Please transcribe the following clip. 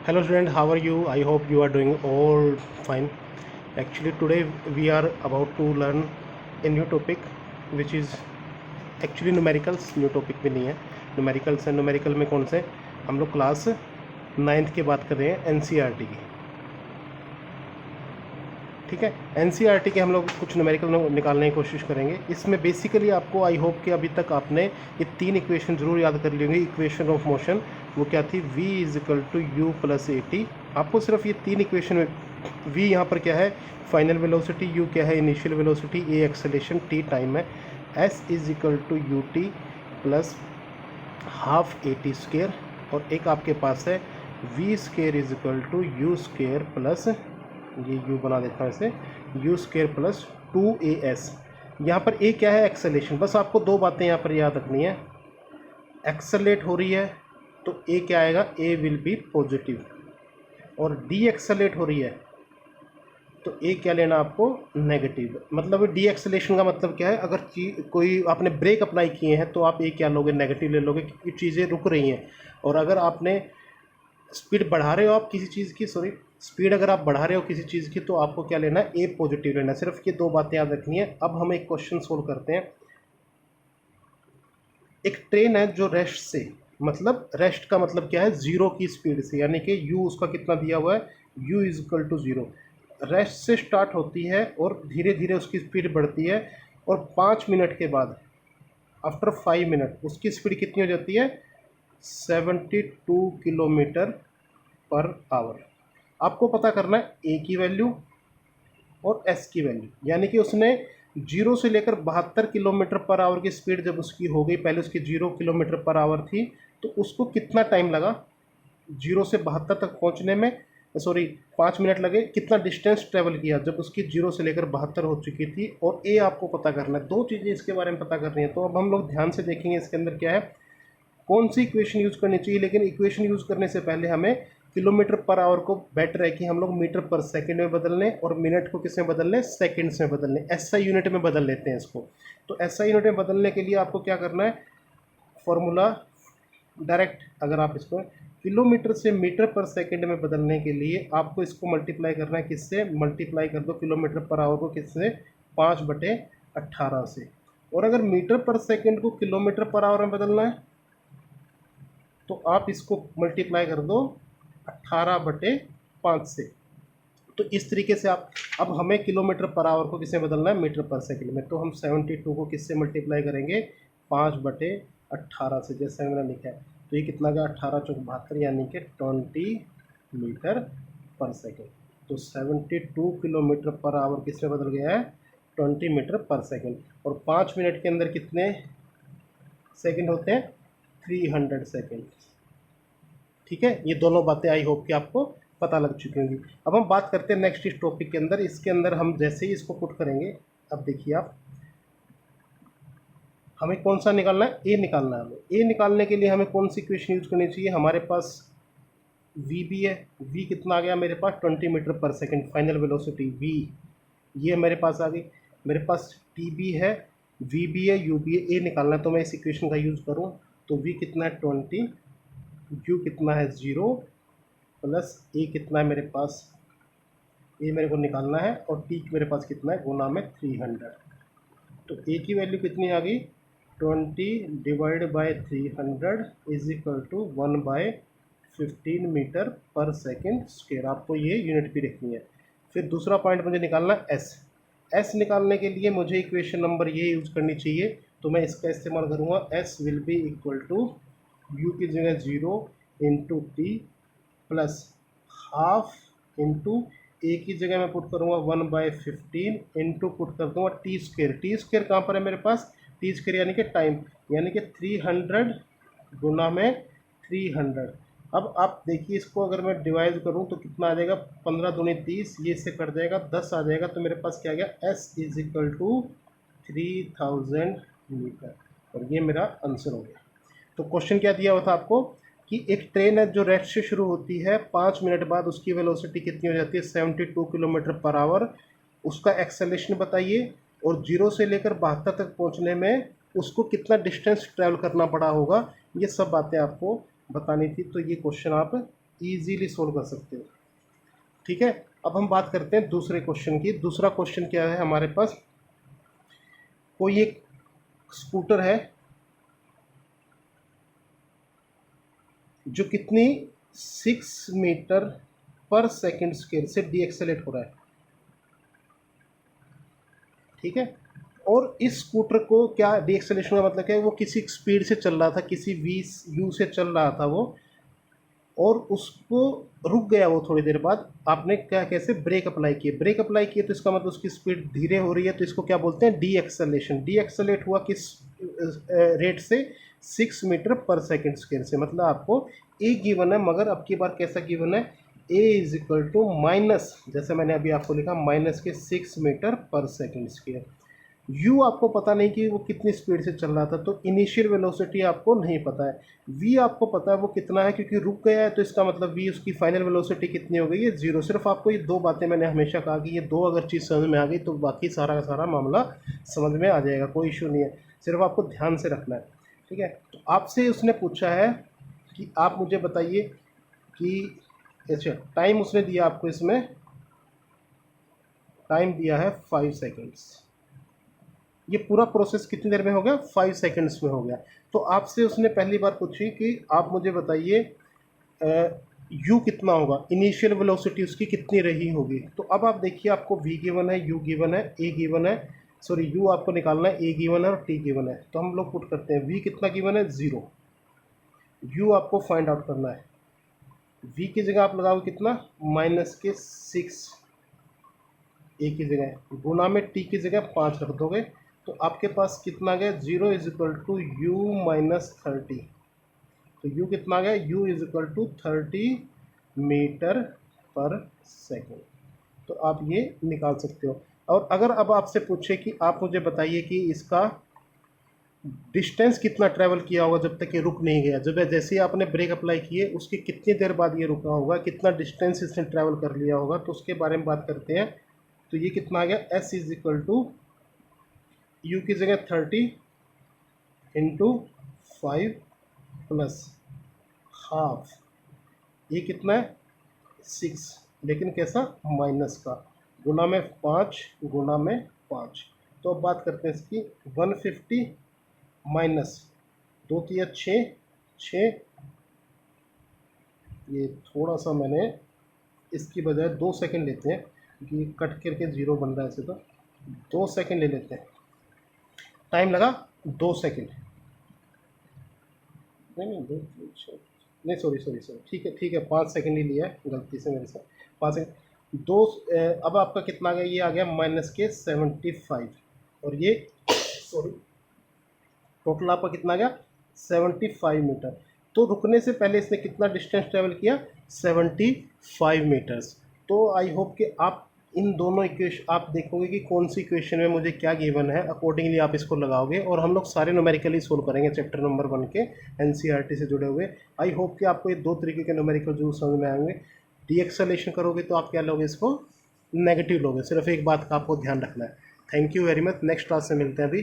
Hello student, how are you? I hope you are doing all fine. Actually today we are about to learn a new topic which is actually numericals. New topic भी नहीं है, numericals है. numerical में कौन से हम लोग class 9th की बात कर रहे हैं, एनसीईआरटी की. ठीक है, एनसीईआरटी के हम लोग कुछ न्यूमेरिकल निकालने की कोशिश करेंगे. इसमें बेसिकली आपको आई होप कि अभी तक आपने ये 3 इक्वेशन ज़रूर याद कर ली होंगी. इक्वेशन ऑफ मोशन वो क्या थी, v is equal to U plus A T. आपको सिर्फ ये 3 इक्वेशन में v यहाँ पर क्या है, फाइनल वेलोसिटी, u क्या है, initial velocity, a acceleration, t time है, s is equal to U T plus half A T square, और एक आपके पास है v square is equal to U square plus, ये u बना देता हूँ इसे, यू स्क्वेयर प्लस 2as. यहाँ पर a क्या है, एक्सेलेरेशन. बस आपको दो बातें यहाँ पर याद रखनी है. एक्सेलेरेट हो रही है तो a क्या आएगा, a विल बी पॉजिटिव, और डी एक्सेलेरेट हो रही है तो a क्या लेना आपको, नेगेटिव. मतलब डी एक्सेलेरेशन का मतलब क्या है, अगर कोई आपने ब्रेक अप्लाई किए हैं तो आप a क्या लोगे, नेगेटिव ले लोगे, क्योंकि चीज़ें रुक रही हैं. और अगर आपने स्पीड बढ़ा रहे हो आप किसी चीज़ की, स्पीड अगर आप बढ़ा रहे हो किसी चीज़ की, तो आपको क्या लेना है, ए पॉजिटिव लेना है. सिर्फ ये दो बातें याद रखनी है. अब हम एक क्वेश्चन सोल्व करते हैं. एक ट्रेन है जो रेस्ट से, मतलब रेस्ट का मतलब क्या है, ज़ीरो की स्पीड से, यानी कि यू उसका कितना दिया हुआ है, U is equal to zero. Rest से स्टार्ट होती है और धीरे धीरे उसकी स्पीड बढ़ती है, और 5 मिनट के बाद, आफ्टर 5 मिनट, उसकी स्पीड कितनी हो जाती है, 72 किलोमीटर पर आवर. आपको पता करना है ए की वैल्यू और एस की वैल्यू. यानी कि उसने 0 से लेकर 72 किलोमीटर पर आवर की स्पीड जब उसकी हो गई, पहले उसकी 0 किलोमीटर पर आवर थी, तो उसको कितना टाइम लगा 0 से 72 तक पहुंचने में, 5 मिनट लगे. कितना डिस्टेंस ट्रेवल किया जब उसकी 0 से लेकर 72 हो चुकी थी, और ए आपको पता करना है. दो चीज़ें इसके बारे में पता करनी है. तो अब हम लोग ध्यान से देखेंगे इसके अंदर क्या है, कौन सी इक्वेशन यूज़ करनी चाहिए. लेकिन इक्वेशन यूज़ करने से पहले हमें किलोमीटर पर आवर को बेटर है कि हम लोग मीटर पर सेकंड में बदल लें, और मिनट को किस में बदल लें, सेकंड्स में बदल लें. एसआई यूनिट में बदल लेते हैं इसको. तो एसआई यूनिट में बदलने के लिए आपको क्या करना है, फॉर्मूला डायरेक्ट, अगर आप इसको किलोमीटर से मीटर पर सेकंड में बदलने के लिए आपको इसको मल्टीप्लाई करना है. किससे मल्टीप्लाई कर दो किलोमीटर पर आवर को, किससे, 5/18 से. और अगर मीटर पर सेकंड को किलोमीटर पर आवर में बदलना है तो आप इसको मल्टीप्लाई कर दो 18/5 से. तो इस तरीके से आप, अब हमें किलोमीटर पर आवर को किससे बदलना है, मीटर पर सेकंड में. तो हम 72 को किससे मल्टीप्लाई करेंगे, 5/18 से, जैसे मैंने लिखा है. तो ये कितना का 18 चौक 72, यानी कि 20 मीटर पर सेकंड. तो 72 किलोमीटर पर आवर किस में बदल गया है, 20 मीटर पर सेकंड. और 5 मिनट के अंदर कितने सेकंड होते हैं, 300 सेकंड. ठीक है, ये दोनों बातें आई होप कि आपको पता लग चुकी होंगी. अब हम बात करते हैं नेक्स्ट इस टॉपिक के अंदर. इसके अंदर हम जैसे ही इसको पुट करेंगे, अब देखिए आप, हमें कौन सा निकालना है, ए निकालना है. हमें ए निकालने के लिए हमें कौन सी इक्वेशन यूज करनी चाहिए, हमारे पास वी भी है. वी कितना आ गया मेरे पास, 20 मीटर पर सेकंड, फाइनल वेलोसिटी वी, ये मेरे पास आ गई. मेरे पास टी भी है, वी भी है, यू भी है. ए निकालना है तो मैं इस इक्वेशन का यूज़ करूँ. तो वी कितना है 20, यू कितना है 0, प्लस ए कितना है मेरे पास, ए मेरे को निकालना है, और टी मेरे पास कितना है, गुना में 300. तो ए की वैल्यू कितनी आ गई, 20 divide by 300 is equal to 1/15 metre पर सेकेंड स्क्वायर. आपको ये यूनिट भी रखनी है. फिर दूसरा पॉइंट मुझे निकालना है एस. एस निकालने के लिए मुझे इक्वेशन नंबर ये यूज़ करनी चाहिए. तो मैं इसका इस्तेमाल करूँगा, S will be equal to U की जगह 0 into T plus half into A की जगह मैं पुट करूँगा 1/15 इंटू पुट कर दूँगा टी स्क्वेयर. टी स्क्वेयर कहाँ पर है मेरे पास, टी स्क्वेयर यानी कि टाइम, यानी कि 300 गुना में 300. अब आप देखिए इसको अगर मैं डिवाइड करूँ तो कितना आ जाएगा, 15 दूनी 30, ये से कट जाएगा, 10 आ जाएगा. तो मेरे पास क्या आ गया, S is equal to 3000 metre, और ये मेरा आंसर हो गया. तो क्वेश्चन क्या दिया हुआ था आपको, कि एक ट्रेन है जो रेस्ट से शुरू होती है, 5 मिनट बाद उसकी वेलोसिटी कितनी हो जाती है, 72 किलोमीटर पर आवर. उसका एक्सेलेरेशन बताइए, और 0 से लेकर 72 तक पहुंचने में उसको कितना डिस्टेंस ट्रैवल करना पड़ा होगा. ये सब बातें आपको बतानी थी. तो ये क्वेश्चन आप ईजीली सोल्व कर सकते हो। ठीक है, अब हम बात करते हैं दूसरे क्वेश्चन की। दूसरा क्वेश्चन क्या है हमारे पास, कोई एक स्कूटर है जो कितनी 6 मीटर पर सेकंड स्केल से डीएक्सेलेट हो रहा है। ठीक है, और इस स्कूटर को क्या डीएक्सेलेशन का मतलब क्या है, वो किसी स्पीड से चल रहा था, किसी वी यू से चल रहा था वो, और उसको रुक गया वो थोड़ी देर बाद। आपने क्या कैसे ब्रेक अप्लाई किए, ब्रेक अप्लाई किए तो इसका मतलब उसकी स्पीड धीरे हो रही है, तो इसको क्या बोलते हैं, डी एक्सेलेशन। डी एक्सेलेट हुआ किस रेट से, 6 मीटर पर सेकेंड स्केल से। मतलब आपको ए गिवन है, मगर अब की बार कैसा गिवन है, ए इज इक्वल टू माइनस, जैसे मैंने अभी आपको लिखा माइनस के 6 मीटर पर सेकेंड स्केल। यू आपको पता नहीं कि वो कितनी स्पीड से चल रहा था, तो इनिशियल वेलोसिटी आपको नहीं पता है। वी आपको पता है वो कितना है, क्योंकि रुक गया है, तो इसका मतलब वी उसकी फाइनल वेलोसिटी कितनी हो गई है, 0। सिर्फ आपको ये दो बातें मैंने हमेशा कहा कि ये दो अगर चीज़ समझ में आ गई तो बाकी सारा का सारा मामला समझ में आ जाएगा, कोई इशू नहीं है, सिर्फ आपको ध्यान से रखना है। ठीक है, तो आपसे उसने पूछा है कि आप मुझे बताइए कि अच्छा टाइम उसने दिया आपको, इसमें टाइम दिया है 5 सेकेंड्स। ये पूरा प्रोसेस कितनी देर में हो गया, 5 सेकेंड्स में हो गया। तो आपसे उसने पहली बार पूछी कि आप मुझे बताइए यू कितना होगा, इनिशियल वेलोसिटी उसकी कितनी रही होगी। तो अब आप देखिए, आपको वी गिवन है, यू गिवन है, ए गिवन है, सॉरी यू आपको निकालना है, ए गिवन है और टी गिवन है। तो हम लोग पुट करते हैं, वी कितना गिवन है, 0, यू आपको फाइंड आउट करना है। वी की जगह आप लगाओगे कितना, माइनस के 6, ए की जगह, गुना में टी की जगह 5 रख दोगे, तो आपके पास कितना गया, 0 is equal to U minus 30। तो यू कितना आ गया, U is equal to 30 metre पर सेकेंड। तो आप ये निकाल सकते हो। और अगर अब आपसे पूछे कि आप मुझे बताइए कि इसका डिस्टेंस कितना ट्रैवल किया होगा जब तक ये रुक नहीं गया, जब जैसे ही आपने ब्रेक अप्लाई किए उसकी कितनी देर बाद ये रुका होगा, कितना डिस्टेंस इसने ट्रैवल कर लिया होगा, तो उसके बारे में बात करते हैं। तो ये कितना आ गया, S is equal to U की जगह 30 इंटू 5 प्लस हाफ, ये कितना है 6, लेकिन कैसा, माइनस का, गुना में 5 गुना में 5। तो अब बात करते हैं इसकी, 150 माइनस 2 तिया 6, ये थोड़ा सा मैंने इसकी बजाय 2 सेकंड लेते हैं, क्योंकि कट करके 0 बन रहा है ऐसे, तो 2 सेकंड ले लेते हैं। टाइम लगा 2 सेकंड, नहीं सॉरी, ठीक है 5 सेकंड ही लिया है गलती से मेरे से, 5 सेकंड, दो। अब आपका कितना आ गया, ये आ गया माइनस के 75, और ये सॉरी टोटल आपका कितना आ गया, 75 मीटर। तो रुकने से पहले इसने कितना डिस्टेंस ट्रेवल किया, 75 मीटर्स। तो आई होप कि आप इन दोनों इक्वेशन आप देखोगे कि कौन सी इक्वेशन में मुझे क्या गिवन है, अकॉर्डिंगली आप इसको लगाओगे, और हम लोग सारे न्यूमेरिकली सोल्व करेंगे चैप्टर नंबर 1 के एनसीईआरटी से जुड़े हुए। आई होप कि आपको ये दो तरीके के न्यूमेरिकल जरूर समझ में आएंगे। डीएक्सेलेशन करोगे तो आप क्या लोगे, इसको नेगेटिव लोगे, सिर्फ एक बात का आपको ध्यान रखना है। Thank you very much, next class से मिलते हैं अभी।